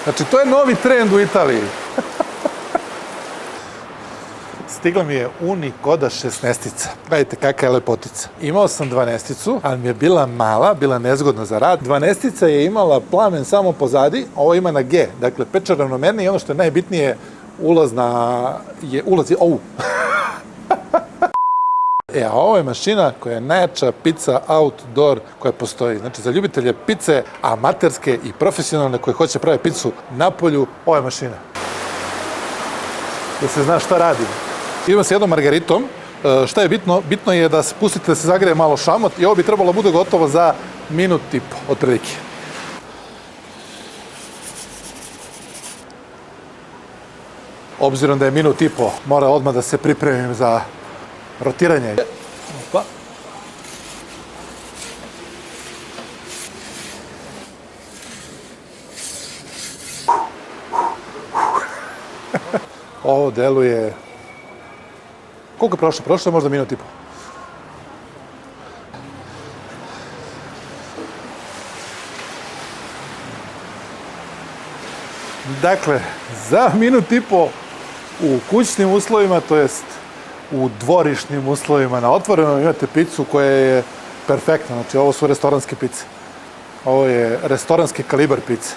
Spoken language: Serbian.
Znači, to je novi trend u Italiji. Stigla mi je Unikoda 16-ica. Gledajte kakva je lepotica. Imao sam 12-icu, ali mi je bila mala, bila nezgodna za rad. 12-ica je imala plamen samo pozadi, ovo ima na G, dakle pečar ravnomerni i ono što je najbitnije, ulaz je ovu. A ovo je mašina koja je najjača pizza outdoor koja postoji. Znači, za ljubitelje pice, amaterske i profesionalne koji hoće praviti picu na polju, ovo je mašina. Da se zna šta radi. Idemo sa jednom margaritom. Šta je bitno? Bitno je da se pustite da se zagreje malo šamot i ovo bi trebalo bude gotovo za minut i po, otprilike. Obzirom da je minut i po, mora odmah da se pripremim za rotiranje. Opa. Ovo deluje... Koliko je prošlo? Prošlo je možda minut i po. Dakle, za minut i po u kućnim uslovima, to jest u dvorišnim uslovima na otvorenom imate picu koja je perfektna. Znači, ovo su restoranske pice. Ovo je restoranski kalibar pice.